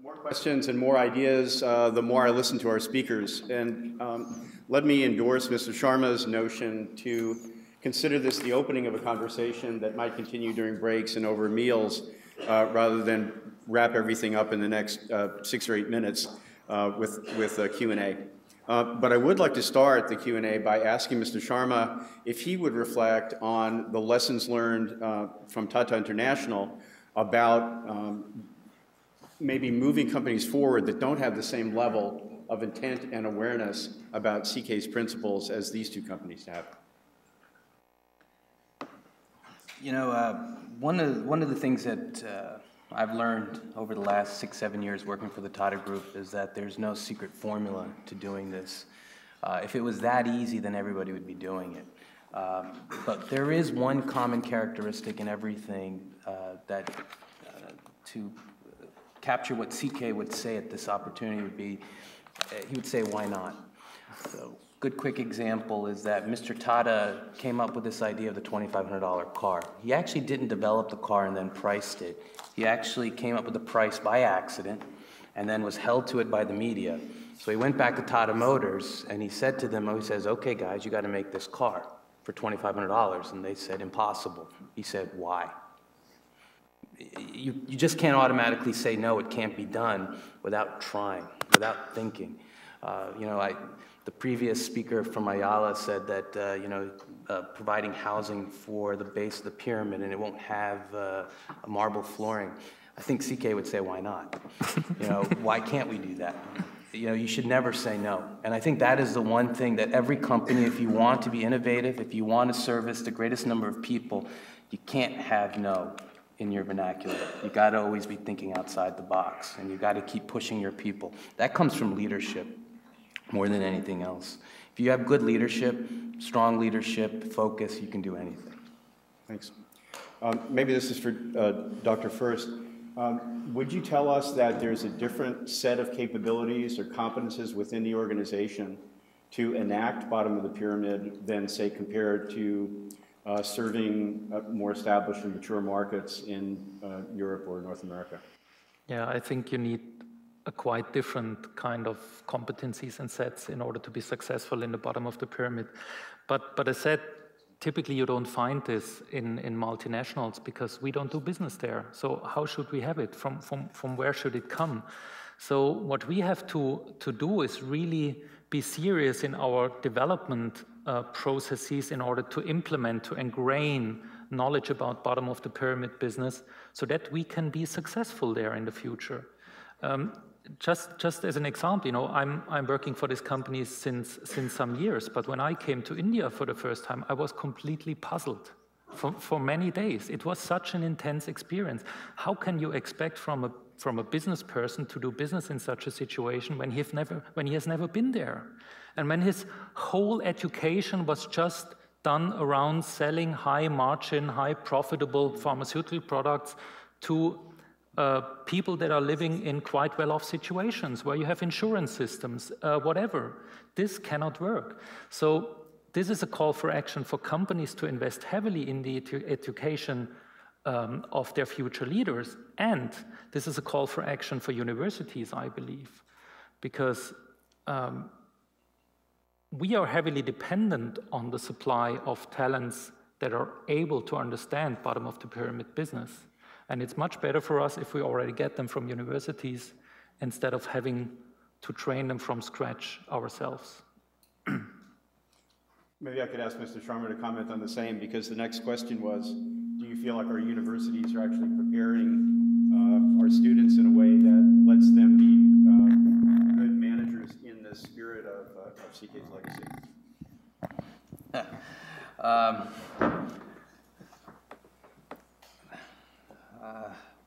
More questions and more ideas, the more I listen to our speakers. And let me endorse Mr. Sharma's notion to consider this the opening of a conversation that might continue during breaks and over meals, rather than wrap everything up in the next 6 or 8 minutes with a Q&A. But I would like to start the Q&A by asking Mr. Sharma if he would reflect on the lessons learned from Tata International about maybe moving companies forward that don't have the same level of intent and awareness about CK's principles as these two companies have. You know, one of the things that I've learned over the last 6, 7 years working for the Tata Group is that there's no secret formula to doing this. If it was that easy, then everybody would be doing it. But there is one common characteristic in everything that to capture what CK would say at this opportunity would be, he would say, why not? So, good quick example is that Mr. Tata came up with this idea of the $2,500 car. He actually didn't develop the car and then priced it. He actually came up with the price by accident and then was held to it by the media. So he went back to Tata Motors and he said to them, he says, okay guys, you got to make this car for $2,500. And they said, impossible. He said, why? You just can't automatically say, no, it can't be done without trying, without thinking. The previous speaker from Ayala said that, providing housing for the base of the pyramid and it won't have a marble flooring. I think CK would say, why not? Why can't we do that? You should never say no. And I think that is the one thing that every company, if you want to be innovative, if you want to service the greatest number of people, you can't have no in your vernacular. You got to always be thinking outside the box, and you got to keep pushing your people. That comes from leadership more than anything else. If you have good leadership, strong leadership, focus, you can do anything. Thanks. Maybe this is for Dr. First. Would you tell us that there's a different set of capabilities or competences within the organization to enact bottom of the pyramid than, say, compared to serving more established and mature markets in Europe or North America? Yeah, I think you need a quite different kind of competencies and sets in order to be successful in the bottom of the pyramid. But I said, typically you don't find this in multinationals because we don't do business there. So how should we have it? From where should it come? So what we have to do is really be serious in our development processes in order to implement, to ingrain knowledge about bottom of the pyramid business so that we can be successful there in the future. Just as an example, I'm working for this company since some years, but when I came to India for the first time, I was completely puzzled for many days. It was such an intense experience. How can you expect from a business person to do business in such a situation when he has never been there? And when his whole education was just done around selling high margin, high profitable pharmaceutical products to people that are living in quite well-off situations where you have insurance systems, whatever. This cannot work. So this is a call for action for companies to invest heavily in the education of their future leaders. And this is a call for action for universities, I believe, because we are heavily dependent on the supply of talents that are able to understand bottom of the pyramid business. And it's much better for us if we already get them from universities instead of having to train them from scratch ourselves. Maybe I could ask Mr. Sharma to comment on the same, because the next question was, do you feel like our universities are actually preparing our students in a way that lets them be good managers in the spirit of CK's legacy?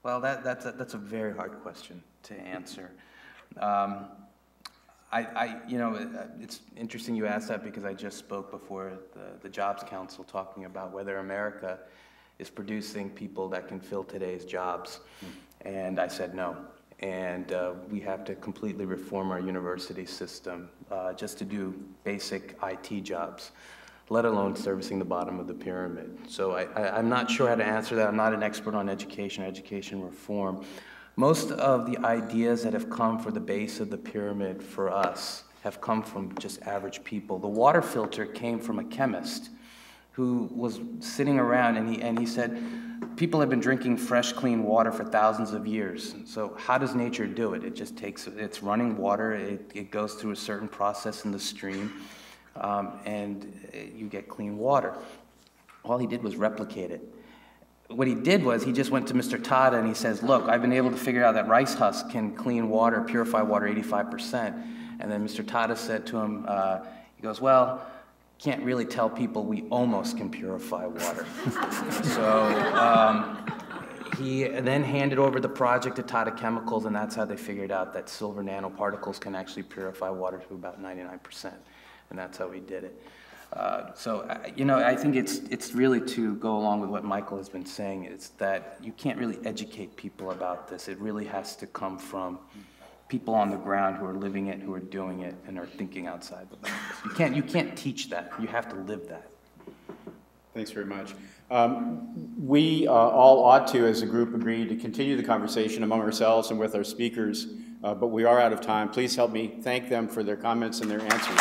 Well, that's a very hard question to answer. It's interesting you asked that because I just spoke before the Jobs Council talking about whether America is producing people that can fill today's jobs. And I said no. And we have to completely reform our university system just to do basic IT jobs, let alone servicing the bottom of the pyramid. So I'm not sure how to answer that. I'm not an expert on education reform. Most of the ideas that have come for the base of the pyramid for us have come from just average people. The water filter came from a chemist who was sitting around, and he said, people have been drinking fresh, clean water for thousands of years. So how does nature do it? It just takes, it's running water, it goes through a certain process in the stream, and you get clean water. All he did was replicate it. What he did was he just went to Mr. Tada and he says, look, I've been able to figure out that rice husk can clean water, purify water 85%. And then Mr. Tada said to him, he goes, well, can't really tell people we almost can purify water. So he then handed over the project to Tata Chemicals, and that's how they figured out that silver nanoparticles can actually purify water to about 99%. And that's how he did it. You know, I think it's really to go along with what Michael has been saying, is that you can't really educate people about this. It really has to come from people on the ground who are living it, who are doing it, and are thinking outside the box. You can't teach that. You have to live that. Thanks very much. We all ought to, as a group, agree to continue the conversation among ourselves and with our speakers, but we are out of time. Please help me thank them for their comments and their answers.